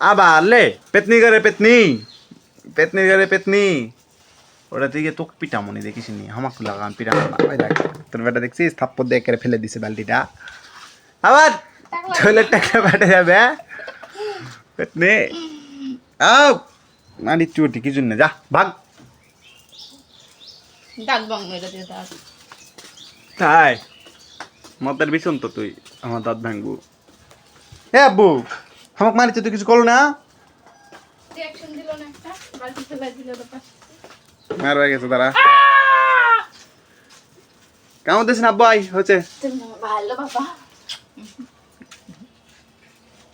আবার লে পেতনি করে পেতনি পেতনি করে পেতনি ওটা থেকে তোকে পিটা মনে দেখিস নি আমাকে লাগান পিটা তোর বেটা দেখছিস থাপ্পড় দিয়ে করে ফেলে দিছে বালতিটা আবার টয়লেট টাকা বেটে যাবে পেতনি আও মারি চুটি কিছু না যা ভাগ দাঁত ভাঙ মেরে দিয়ে দাঁত তাই মদের ভীষণ তো তুই আমার দাঁত ভাঙবো এ আব্বু আমাকে মারিছে তুই কিছু করলো না রিঅ্যাকশন দিল না একটা বালতি ফেলে দিল তো পাশে মার হয়ে গেছে তারা কেমন দিস না আব্বাই হচ্ছে তুমি ভালো বাবা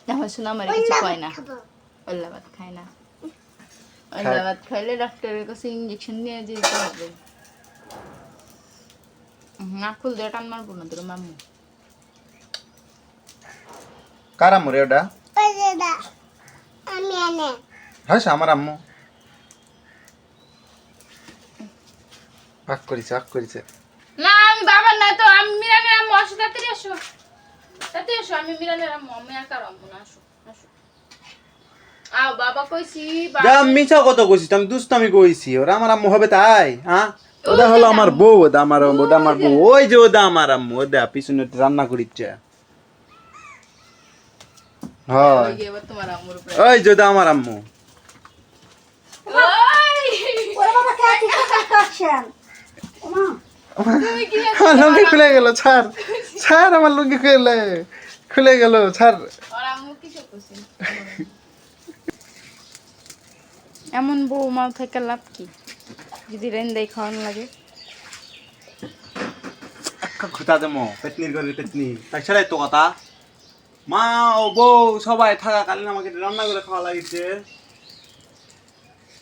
না শোনা আমার কিছু কয় না ওল্লা ভাত খায় না ওল্লা ভাত খাইলে ডাক্তারের কাছে ইঞ্জেকশন নিয়ে যেতে হবে না খুল দিয়ে টান মারবো না তোর মাম্মু কার আম্মু রে ওটা আমি আনে হ্যাঁ আমার আম্মু ভাগ করেছে না আমি বাবার না তো আমি মিরানের আম্মু আসো তাড়াতাড়ি আসো আমি মিরানের আম্মু আমি একার আম্মু না আসো আও বাবা কইছি যা মিছা কত কইছিস আমি দুষ্টামি কইছি ওরা আমার আম্মু হবে তাই হ্যাঁ ওটা হলো আমার বউ ওটা আমার বউ ওই যে ওটা আমার আম্মু ওটা পিছনে রান্না করিচ্ছে হয় ওই যে এবার তোমার আম্মুর উপরে ওই যে ওটা আমার আম্মু ওই ওরে বাবা কে কি করছেন ওমা তুমি কি আমার লুঙ্গি খুলে গেল ছাড় আমার লুঙ্গি খুলে গেল ছাড় আর আম্মু কি করছেন এমন বউ মা থেকে লাভ কি যদি রেন্দাই খাওয়ানো লাগে একটা খুঁতা দেমো পেতনির ঘরে পেতনি তাই ছাড়াই তো কথা মা ও বউ সবাই থাকাকালীন আমাকে রান্না করে খাওয়া লাগিছে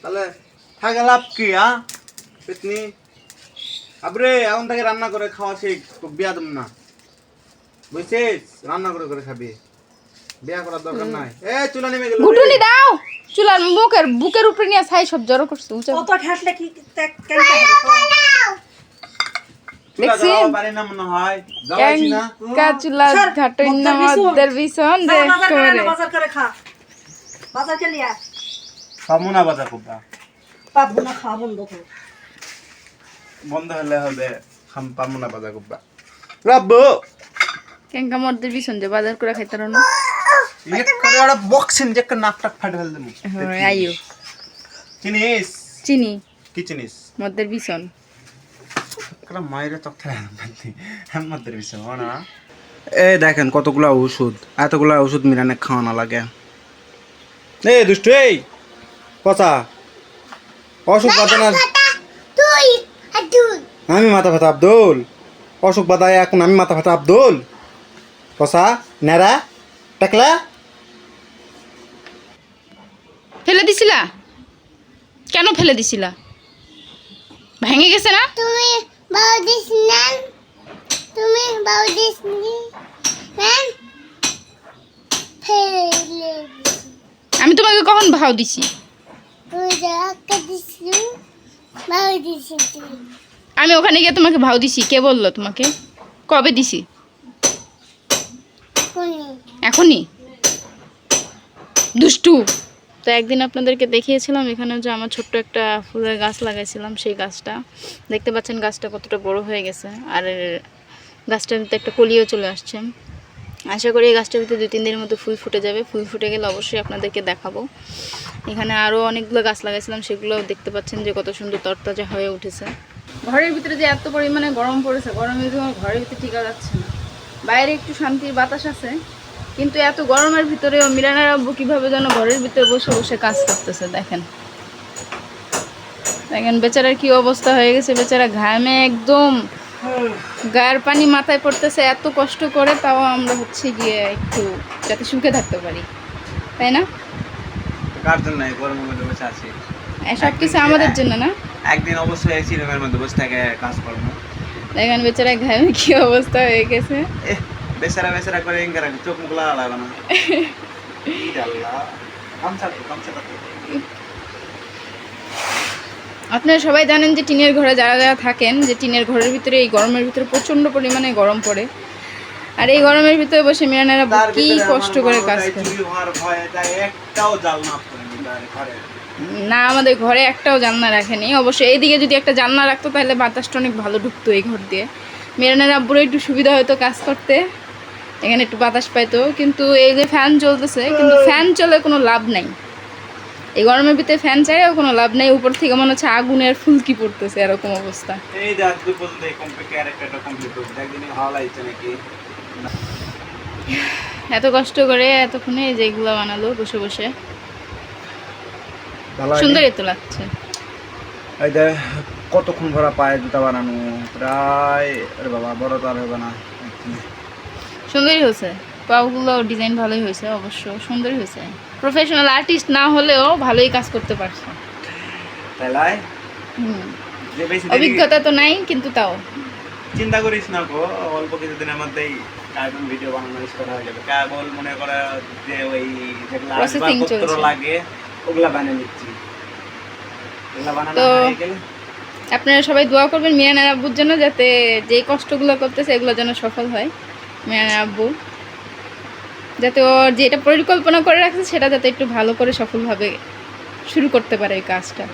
তাহলে থাকা লাভ কি হ্যাঁ পেতনি আবরে এখন থেকে রান্না করে খাওয়া শিখ তো বিয়া দেব না বুঝছিস রান্না করে খাবি বিয়া করার দরকার নাই এ চুলা নেমে গেল ঘুটুনি দাও চুলার বুকের উপরে নিয়ে ছাই সব জড়ো করছে উঁচা কত ঠাসলে কি কেন চুলা দেখছি? জ্বালাও পারি না মনে হয় জ্বালাইছি না চুলা ঘাটইন না মদের বিছন দেখ করে বাজার করে খা বাজার কে লিয়া সামুনা বাজা কুবা পাবো না খাওয়া বন্ধ কর বন্ধ হলে হবে পাবো না বাজা কুবা রাব্বু কেঙ্কা মদের বিছন যে বাজার করে খাইতারো না এক করে ওরা বক্সিং যে একটা নাক টাক ফাটে ফেল দেবো হ্যাঁ আইও চিনিস চিনি কি চিনিস মদের বিছন একটা মায়ের চক্থা আমাদের বিষয় না এই দেখেন কতগুলা ওষুধ এতগুলা ওষুধ মিরানে খাওয়ানো লাগে এই দুষ্টু এই পচা অসুখ বাদা তুই আদুল আমি মাথা ব্যথা আব্দুল অসুখ বাদায় এখন আমি মাথা ব্যথা আব্দুল পচা নেড়া টাকলা ফেলে দিছিলা কেন ফেলে দিছিলা ভেঙে গেছে না তুমি বাউদিস না তুমি বাউদিস নি হ্যাঁ ফেলে আমি তোমাকে কখন ভাও দিছি তুই যাকে দিছু বাউদিস আমি ওখানে গিয়ে তোমাকে ভাও দিছি কে বললো তোমাকে কবে দিছি কোনি এখনই দুষ্টু তো একদিন আপনাদেরকে দেখিয়েছিলাম এখানে যে আমার ছোট্ট একটা ফুলের গাছ লাগাইছিলাম সেই গাছটা দেখতে পাচ্ছেন গাছটা কতটা বড় হয়ে গেছে আর গাছটার ভিতরে একটা কলিও চলে আসছে আশা করি এই গাছটার ভিতরে 2-3 দিনের মধ্যে ফুল ফুটে যাবে ফুল ফুটে গেলে অবশ্যই আপনাদেরকে দেখাবো এখানে আরও অনেকগুলো গাছ লাগাইছিলাম সেগুলো দেখতে পাচ্ছেন যে কত সুন্দর তরতাজা হয়ে উঠেছে ঘরের ভিতরে যে এত পরিমাণে গরম পড়েছে গরমের ভিতরে ঘরের ভিতরে টিকা যাচ্ছে না বাইরে একটু শান্তির বাতাস আছে কিন্তু এত গরমের ভিতরেও মিরানের আব্বু কিভাবে যেন ঘরের ভিতরে বসে বসে কাজ করতেছে দেখেন বেচারার কি অবস্থা হয়ে গেছে বেচারা ঘামে একদম গায়ের পানি মাথায় পড়তেছে এত কষ্ট করে তাও আমরা হচ্ছে গিয়ে একটু যাতে সুখে থাকতে পারি তাই না কার জন্য গরমের মধ্যে বসে আছি সব কিছু আমাদের জন্য না একদিন অবশ্যই এসি রুমের মধ্যে বসে থেকে কাজ করবো দেখেন বেচারা ঘামে কি অবস্থা হয়ে গেছে বেচারা করে ইঙ্গারা চোখ মুখ লাগবে না আপনারা সবাই জানেন যে টিনের ঘরে যারা যারা থাকেন যে টিনের ঘরের ভিতরে এই গরমের ভিতরে প্রচণ্ড পরিমাণে গরম পড়ে আর এই গরমের ভিতরে বসে মিরানেরা কি কষ্ট করে কাজ করে। একটাও জাল না ঘরে। না, আমাদের ঘরে একটাও জানলা রাখেনি। অবশ্য এইদিকে যদি একটা জানলা রাখতো তাহলে বাতাসটা অনেক ভালো ঢুকতো এই ঘর দিয়ে। মিরানের আব্বুর একটু সুবিধা হতো কাজ করতে, এখানে একটু বাতাস পাইতো। কিন্তু এই যে ফ্যান চলতেছে, কিন্তু ফ্যান চলে কোনো লাভ নাই। এই গরমের ভিতরে ফ্যান চাইলেও কোনো লাভ নেই, উপর থেকে মনে হচ্ছে আগুনের ফুলকি পড়তেছে, এরকম অবস্থা। এই যে আজকে পর্যন্ত এই ক্যারেক্টারটা কমপ্লিট হচ্ছে, একদিনই ভালো লাগছে নাকি? এত কষ্ট করে এতক্ষণে এই যে এগুলো বানালো বসে বসে, ভালো সুন্দরই তো লাগছে। এই যে কতক্ষণ ভরা পায়ে জুতা বানানো, প্রায় আরে বাবা বড় তো আর হবে না। সুন্দরই হয়েছে, পাগুলো ডিজাইন ভালোই হয়েছে, অবশ্য সুন্দরই হয়েছে। প্রফেশনাল আর্টিস্ট না হলেও ভালোই কাজ করতে পারছে। তাই যে বেশি অভিজ্ঞতা তো নাই, কিন্তু তাও চিন্তা করিস না গো, অল্প কিছুদিনের মধ্যেই কার্টুন ভিডিও বানানো স্টার্ট হয়ে যাবে। কেবল মনে করে যে ওই যেগুলো Processing আসবাবপত্র চলছে। লাগে ওগুলা বানিয়ে নিচ্ছি, ওগুলা বানানো তো হয়ে গেলে আপনারা সবাই দোয়া করবেন মিরানের আব্বুর জন্য, যাতে যে কষ্টগুলো করতেছে এগুলো যেন সফল হয়। মিরানের আব্বু যাতে ওর যেটা পরিকল্পনা করে রাখছে সেটা যাতে একটু ভালো করে সফলভাবে শুরু করতে পারে এই কাজটা।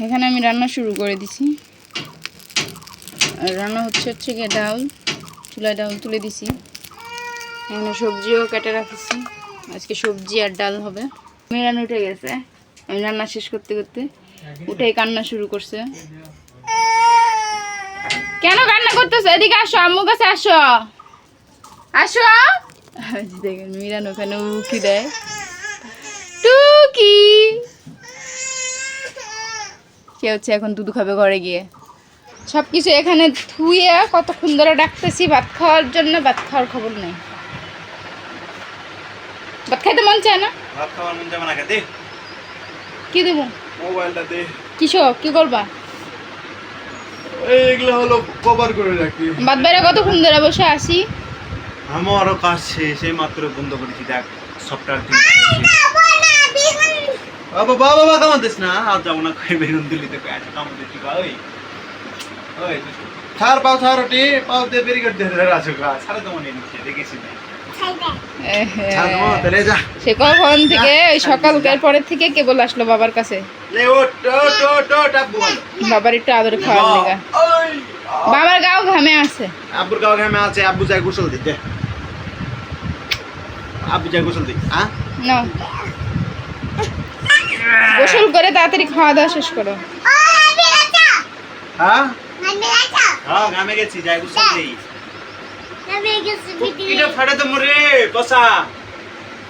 এখানে আমি রান্না শুরু করে দিছি। আর রান্না হচ্ছে গিয়ে ডাল, চুলায় ডাল তুলে দিছি। এখানে সবজিও কেটে রাখছি, আজকে সবজি আর ডাল হবে। মিরান উঠে গেছে, আমি রান্না শেষ করতে করতে উঠেই কান্না শুরু করছে। কেন কান্না করতেছো? এদিকে আসো, আম্মুর কাছে আসো, আসো। দেখেন মিরান ওখানে উকি দেয়, টুকি। কে হচ্ছে এখন দুধ খাবে ঘরে গিয়ে। সবকিছু এখানে ধুয়ে কতক্ষণ ধরে ডাকতেছি ভাত খাওয়ার জন্য, ভাত খাওয়ার খবর নেই। ভাত খাইতে মন চায় না, ভাত খাওয়ার মন যাবে না, দে কি দেবো? মোবাইলটা দে। কিসব কি করবা? এইগুলো হলো কভার করে রাখি। বাদ বাইরে কতক্ষণ ধরে বসে আসি। আমারও কাজ শেষ, এই মাত্র বন্ধ করেছি। দেখ সফটওয়্যার ঠিক বাবা বাবা বাবা কামাতেছ না, আর যাবো না কই বেগুন দিল্লিতে প্যাট কামাতে ঠিক ওই ওই ছাড় পাও ছাড়টি পাও দে বেরিকেড ধরে ধরে আসো গা ছাড়ে তো মনে নিচ্ছে দেখেছি না ছাড় মো তাহলে যা। সে কখন থেকে ওই সকালকার পরের থেকে কেবল আসলো বাবার কাছে, লে ও টো টো টো টাবু বাবার একটু আদর খাওয়ার লেগা। ওই বাবার গাও ঘামে আছে। আব্বুর গাও ঘামে আছে, আব্বু যাই গোসল দিতে, আব্বু যাই গোসল দি। হ্যাঁ নাও গোসল করে তাড়াতাড়ি খাওয়া দাওয়া শেষ করো। হ্যাঁ হ্যাঁ ঘামে গেছি, যাই গোসল দিই। এটা ফাড়ে তো মরে বসা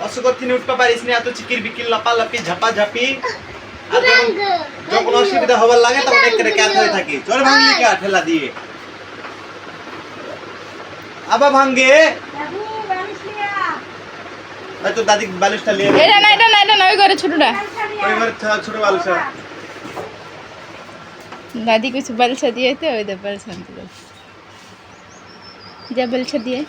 অসুগতি উঠতে পারিস না, এত চিকির বিকির লাপালাপি ঝাপা ঝাপি। আর যখন অসুবিধা হবার লাগে তখন একটা ক্যাট হয়ে থাকে। চল ভাঙলি কা ঠেলা দিয়ে আবার ভাঙ্গে তো দাদি বালিশটা নিয়ে এটা না এটা না এটা না, ওই ঘরে ছোটটা। ওই ঘরে ছোট বালিশটা দাদি কিছু বালসা দিয়েতে, ওই দে বালসা আনতে যা বালসা দিয়ে।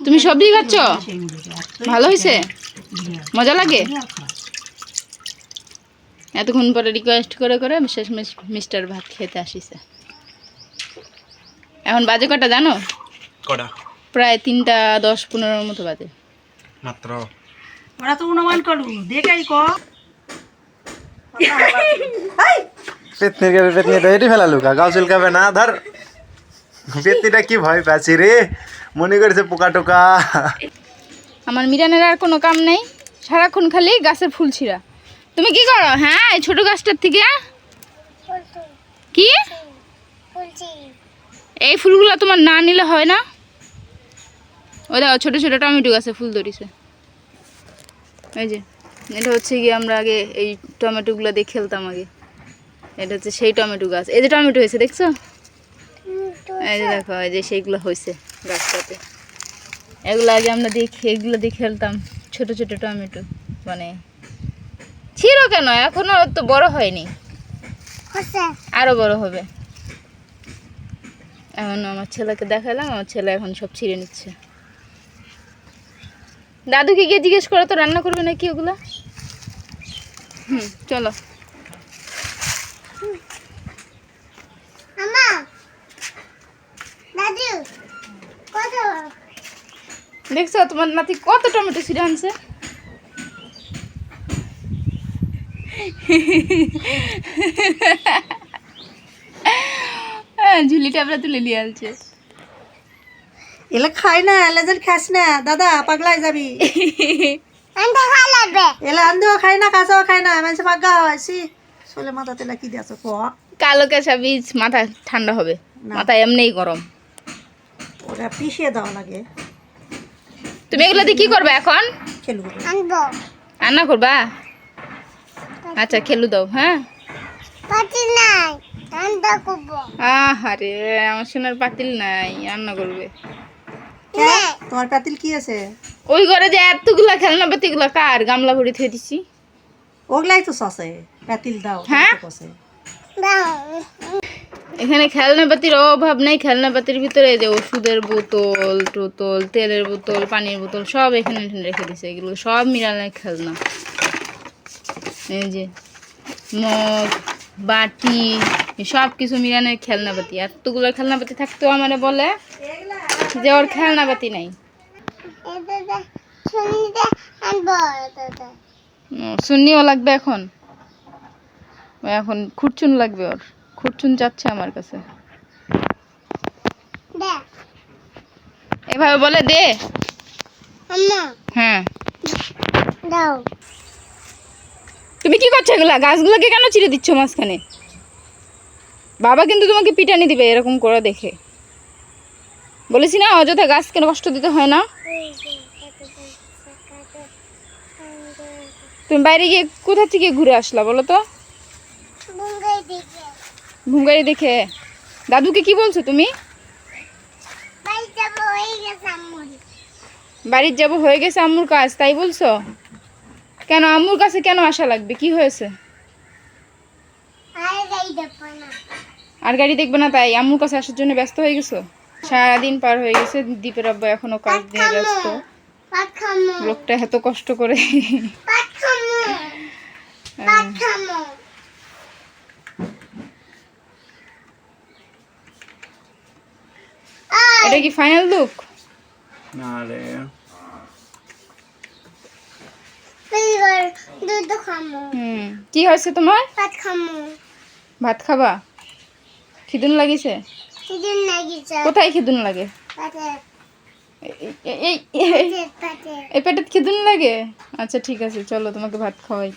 তুমি সবজি খাচ্ছ? ভালো হয়েছে, মজা লাগে। এতক্ষণ পরে রিকোয়েস্ট করে করে শেষ মিস্টার ভাত খেতে আসিছে। এখন বাজে কটা জানো? কটা? প্রায় 3টা 10-15 মতো বাজে মাত্র। ওরা তো অনুমান করু দেখাই ক পেতনিটা এটি ফেলা লুকা গাও চুলকাবে না ধর। পেতনিটা কি ভয় পাচ্ছি রে, মনে করেছে পোকা টোকা। আমার মিরানের আর কোনো কাম নেই, সারাক্ষণ খালি গাছের ফুল ছিঁড়া। তুমি কি করো? হ্যাঁ এই ছোট গাছটার থেকে কি এই ফুলগুলো তোমার না নিলে হয় না? ওই দেখো ছোট ছোট টমেটো গাছে ফুল ধরিছে। এই যে এটা হচ্ছে গিয়ে আমরা আগে এই টমেটোগুলো দিয়ে খেলতাম আগে। এটা হচ্ছে সেই টমেটো গাছ। এই যে টমেটো হয়েছে দেখছো? এই যে দেখো, এই যে সেইগুলো হয়েছে গাছটাতে। এগুলো আগে আমরা এগুলো দিয়ে খেলতাম, ছোট ছোট টমেটো। মানে ছিল কেন, এখনো তো বড় হয়নি, আরো বড় হবে। এখন আমার ছেলেকে দেখালাম, আমার ছেলে এখন সব ছিঁড়ে নিচ্ছে। দাদুকে গিয়ে জিজ্ঞেস করো তো রান্না করবে নাকি ওগুলা। চলো আমা দাদু কত দেখছো তোমার নাতি কত টমেটো ছিঁড়ে আনছে। ঝুলিটা আমরা তুলে নিয়ে আনছে। এলে খাই না, এলে যেন খাস না দাদা, পাগলাই যাবি। আন্ডা খালাবে এলে আন্দেও খাই না, কাঁচাও খাই না, মানুষ পাগা হয়েছি। চলে মাথা তেলা কি দিয়েছ ক? কালো কেঁচা বীজ মাথা ঠান্ডা হবে, মাথা এমনিই গরম। ওটা পিষিয়ে দেওয়া লাগে। তুমি এগুলো দিয়ে কি করবে এখন? খেলবো আনবো রান্না করবা? আচ্ছা খেলু দাও। হ্যাঁ পাতি নাই আন্ডা করবো আরে আমার সোনার পাতিল নাই, রান্না করবে। তোমার পাতিল কি আছে? ওই ঘরে যে এতগুলা খেলনা পাতিগুলা কার? গামলা ভরে থুয়ে দিছি। ওগুলাই তো সসে, পাতিল দাও। হ্যাঁ? কষে দাও এখানে খেলনাপাতির অভাব নেই। খেলনাপাতির ভিতরে যে ওষুধের বোতল টোতল, তেলের বোতল, পানির বোতল সব এখানে রেখে দিছে। এগুলো সব মিরানের খেলনা। এই যে মগ, বাটি, সব কিছু মিরানের খেলনাপাতি। এতগুলো খেলনাপাতি থাকতেও আমার বলে যে ওর খেলনাপাতি নাই। এটা শুনতে আনবো দাদা সুন্নিও লাগবে এখন। এখন খুরচুন লাগবে ওর। খুরচুন চাচ্ছে আমার কাছে। দে এভাবে বলে দে। আম্মা হ্যাঁ দাও তুমি কি করছো? এগুলা গাছগুলোকে কেন ছিঁড়ে দিচ্ছ মাঝখানে? বাবা কিন্তু তোমাকে পিটানি দিবে এরকম করে দেখে। বলেছি না অযথা গাছকে কষ্ট দিতে হয় না। তুমি বাইরে গিয়ে কোথা থেকে ঘুরে আসলা বলো তো? বুঙ্গাই দিকে ঘুমগাড়ি দেখে। দাদুকে কি বলছো তুমি? বাই যাব হয়ে গেছে আম্মু বাড়ির যাব হয়ে গেছে আম্মুর কাজ, তাই বলছো? কেন আম্মুর কাছে কেন আসা লাগবে? কি হয়েছে? আর গাই দেবো না আর গাড়ি দেখবে না তাই আম্মুর কাছে আসার জন্য ব্যস্ত হয়ে গেছো? সারাদিন পার হয়ে গেছে, দীপের আব্বা এখনো কাজ নিয়ে ব্যস্ত। পাখামো লোকটা এত কষ্ট করে। পাখামো পাখামো এটা কি ফাইনাল লুক? না রে, পরিবার দুধ খামো কি হয়েছে তোমার? ভাত খামো ভাত খাবা? খিদুন লাগিছে? সেদিন লাগিছে কোথায় খিদুন লাগে? পাতে এই পাতে এই পেটে খিদুন লাগে? আচ্ছা ঠিক আছে, চলো তোমাকে ভাত খাওয়াই।